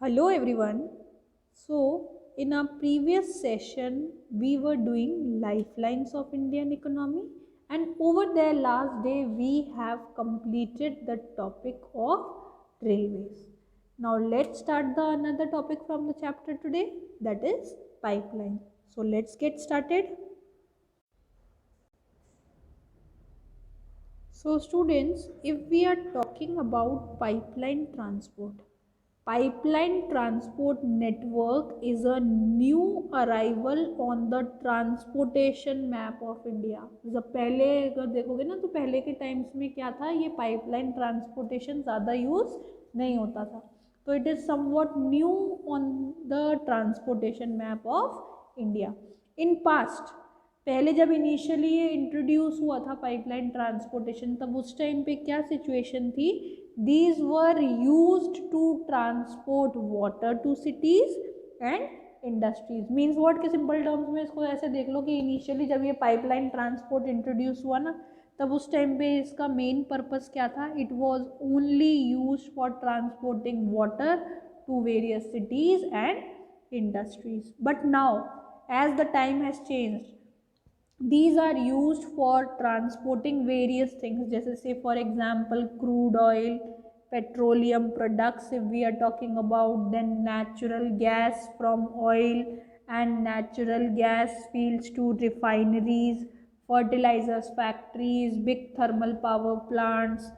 Hello everyone. So in our previous session we were doing lifelines of Indian economy, and over there last day we have completed the topic of railways. Now let's start the another topic from the chapter today, that is pipeline. So let's get started. So students, if we are talking about pipeline transport network is a new arrival on the transportation map of India. जब पहले अगर देखोगे ना तो पहले के times में क्या था, ये पाइपलाइन ट्रांसपोर्टेशन ज़्यादा यूज़ नहीं होता था. तो it is somewhat new on the transportation map of India. In past पहले जब इनिशियली ये इंट्रोड्यूस हुआ था पाइपलाइन ट्रांसपोर्टेशन, तब उस टाइम पे क्या सिचुएशन थी, these were used to transport water to cities and industries. Means what के सिंपल टर्म्स में इसको ऐसे देख लो कि इनिशियली जब ये पाइपलाइन ट्रांसपोर्ट इंट्रोड्यूस हुआ ना, तब उस टाइम पे इसका मेन पर्पस क्या था, it was only use for transporting water to various cities and industries. But now as the time has changed, these are used for transporting various things, जैसे say for example crude oil, petroleum products if we are talking about, then natural gas from oil and natural gas fields to refineries, fertilizers factories, big thermal power plants.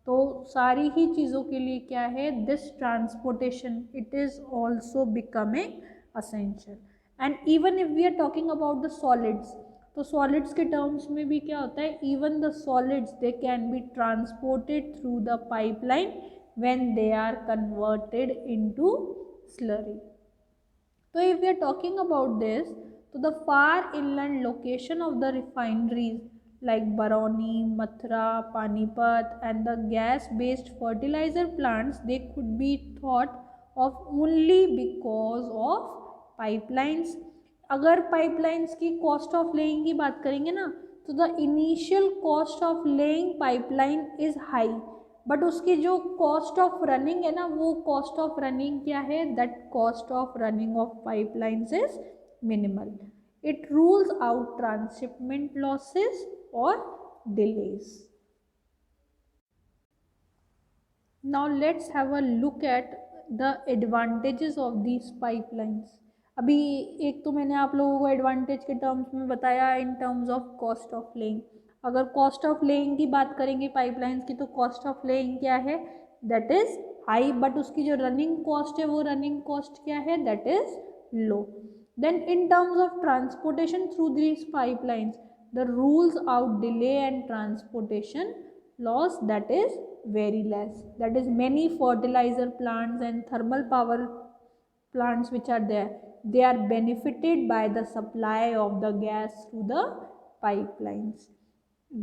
तो सारी ही चीज़ों के लिए क्या है, this transportation it is also becoming essential. And even if we are talking about the solids, तो solids के terms में भी क्या होता है, even the solids they can be transported through the pipeline when they are converted into slurry. तो if we are talking about this, तो the far inland location of the refineries like Barauni, Mathura, Panipat and the gas based fertilizer plants, they could be thought of only because of pipelines. अगर pipelines की cost of laying की बात करेंगे ना, तो the initial cost of laying pipeline is high, but उसकी जो cost of running है ना, वो कॉस्ट ऑफ रनिंग क्या है, that cost of running of pipelines is minimal. It rules out transshipment losses or delays. Now let's have a look at the advantages of these pipelines. अभी एक तो मैंने आप लोगों को एडवांटेज के टर्म्स में बताया इन terms of cost of laying. अगर कॉस्ट ऑफ लेइंग की बात करेंगे पाइपलाइंस की, तो कॉस्ट ऑफ लेइंग क्या है, दैट इज हाई, बट उसकी जो रनिंग कॉस्ट है वो रनिंग कॉस्ट क्या है, that is low. Then in terms of transportation through these pipelines, the rules out delay and transportation loss, that is very less. That is many fertilizer plants and thermal power plants which are there, they are benefited by the supply of the gas through the pipelines.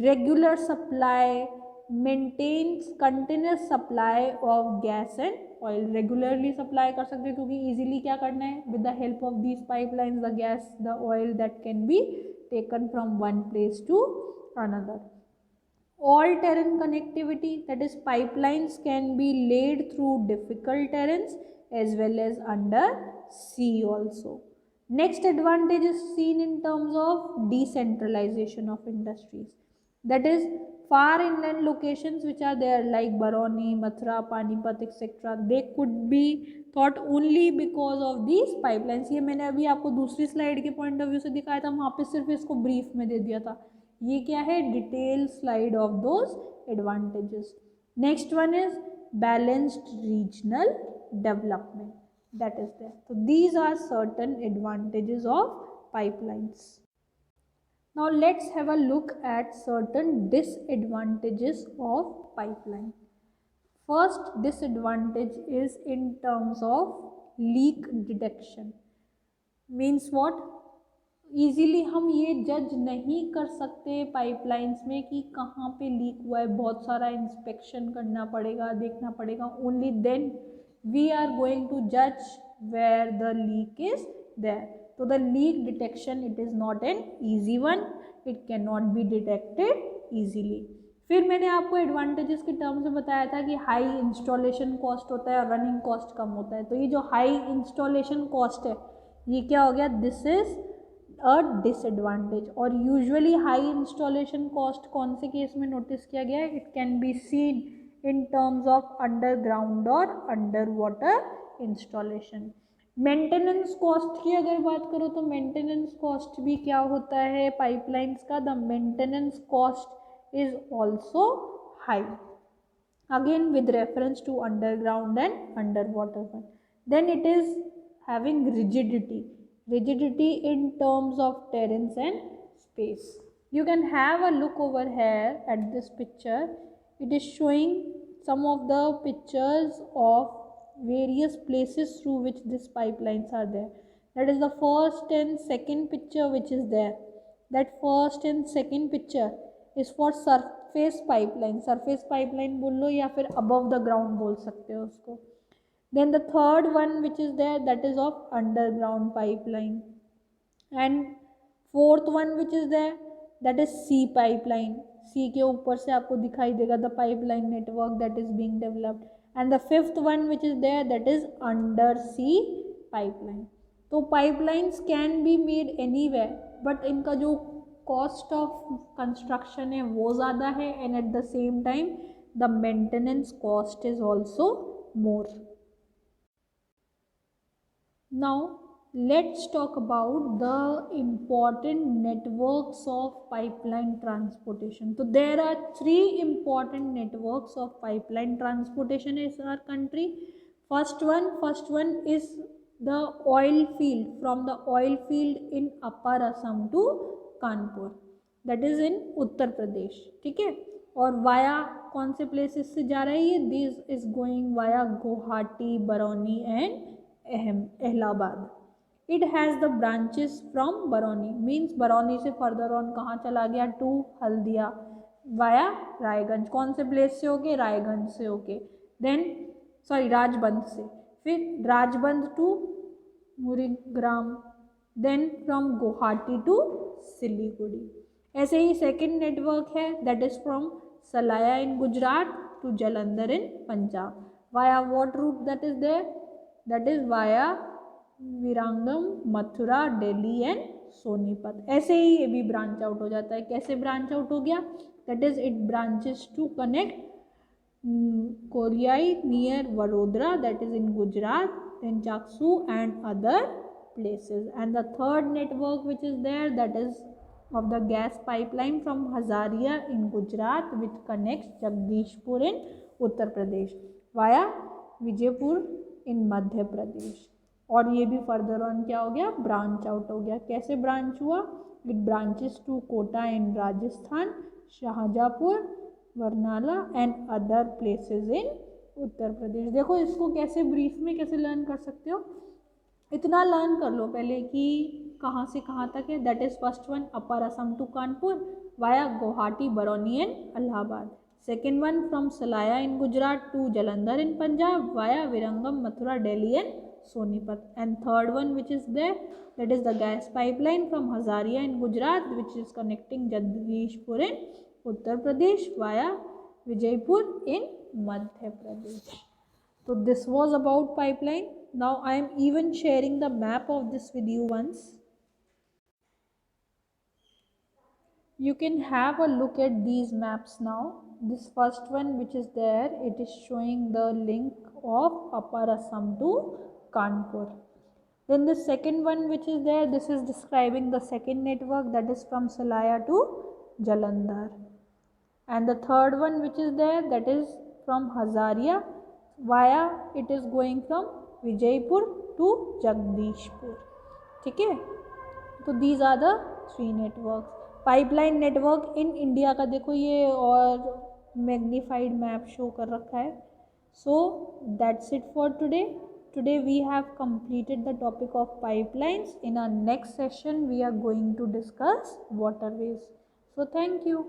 Regular supply maintains continuous supply of gas and oil. Regularly supply कर सकते हैं क्योंकि easily क्या करना है, with the help of these pipelines the gas the oil that can be taken from one place to another. All terrain connectivity, that is pipelines can be laid through difficult terrains as well as under sea also. Next advantage is seen in terms of decentralisation of industries, that is far inland locations which are there like Barauni, Mathura, Panipat etc. they could be thought only because of these pipelines. ये मैंने अभी आपको दूसरी slide के point of view से दिखाया था, वहाँ पे सिर्फ इसको ब्रीफ में दे दिया था. ये क्या है, detail slide of those advantages. Next one is balanced regional development, that is there. तो these are certain advantages of pipelines. Now let's have a look at certain disadvantages of pipeline. First disadvantage is in terms of leak detection. Means what? Easily हम ये जज नहीं कर सकते pipelines में कि कहाँ पे लीक हुआ है, बहुत सारा इंस्पेक्शन करना पड़ेगा, देखना पड़ेगा. Only then we are going to judge where the leak is there. So the leak detection, it is not an easy one, it cannot be detected easily. फिर मैंने आपको एडवांटेजेस के टर्म्स में बताया था कि हाई इंस्टॉलेशन कॉस्ट होता है और रनिंग कॉस्ट कम होता है। तो ये जो हाई इंस्टॉलेशन कॉस्ट है ये क्या हो गया, दिस इज अ डिसएडवांटेज। और यूजुअली हाई इंस्टॉलेशन कॉस्ट कौन से केस में नोटिस किया गया है, it can be seen in terms of underground और under water installation. Maintenance cost की अगर बात करो तो मेंटेनेंस कॉस्ट भी क्या होता है पाइपलाइंस का, the maintenance cost is also high, again with reference to underground and underwater one. Then it is having rigidity in terms of terrains and space. You can have a look over here at this picture. It is showing some of the pictures of various places through which these pipelines are there. That is the first and second picture which is there. That first and second picture is for surface pipeline बोल लो या फिर above the ground बोल सकते हो उसको. Then the third one which is there that is of underground pipeline, and fourth one which is there that is sea pipeline. Sea के ऊपर से आपको दिखाई देगा the pipeline network that is being developed. And the fifth one which is there that is under sea pipeline. तो pipelines can be made anywhere, but इनका जो cost of construction है वो ज़्यादा है, and at the same time the maintenance cost is also more. Now let's talk about the important networks of pipeline transportation. So there are three important networks of pipeline transportation in our country. First one is the oil field, from the oil field in Upper Assam to Kanpur, that is in Uttar Pradesh. ठीक है, और via कौन से places से जा रहा है ये, this is going via Guwahati, Barauni and Allahabad. It has the branches from Barauni, means Barauni से फर्दर ऑन कहाँ चला गया, टू हल्दिया वाया रायगंज. कौन से प्लेस से होके, रायगंज से होके, देन सॉरी राजबंद से, फिर Rajband to Murigram, then from Guwahati to Siliguri. ऐसे ही सेकेंड नेटवर्क है that is from Salaya in Gujarat to Jalandhar in Punjab. Via what route that is there, that is via Viramgam, Mathura, Delhi and Sonipat. ऐसे ही ये भी ब्रांच आउट हो जाता है. कैसे ब्रांच आउट हो गया, that is it branches to connect Koyali near Vadodara that is in Gujarat, then Chaksu and other places. And the third network which is there that is of the gas pipeline from Hazariya in Gujarat which connects Jagdishpur in Uttar Pradesh via Vijaypur in Madhya Pradesh. और ये भी further on क्या हो गया, branch out हो गया. कैसे branch हुआ, it branches to Kota in Rajasthan, Shahjahanpur, Barnala and other places in Uttar Pradesh. देखो इसको कैसे ब्रीफ में कैसे लर्न कर सकते हो, इतना लर्न कर लो पहले कि कहाँ से कहाँ तक है. That is first one upper Assam to Kanpur via Guwahati, Barauni and Allahabad. Second one from Salaya in Gujarat to Jalandhar in Punjab via Viramgam, Mathura, Delhi and Sonipat. And third one which is there that is the gas pipeline from Hazira in Gujarat which is connecting Jagdishpur in Uttar Pradesh via Vijaypur in Madhya Pradesh. So this was about pipeline. Now I am even sharing the map of this with you once. You can have a look at these maps now. This first one which is there, it is showing the link of Upper Assam to Kanpur. Then the second one which is there, this is describing the second network that is from Salaya to Jalandhar. And the third one which is there, that is from Hazariya via it is going from Vijaypur to Jagdishpur. ठीक है, तो these are the three network. Pipeline network in India का देखो ये और magnified map show कर रखा है. So that's it for today. Today we have completed the topic of pipelines. In our next session we are going to discuss waterways. So thank you.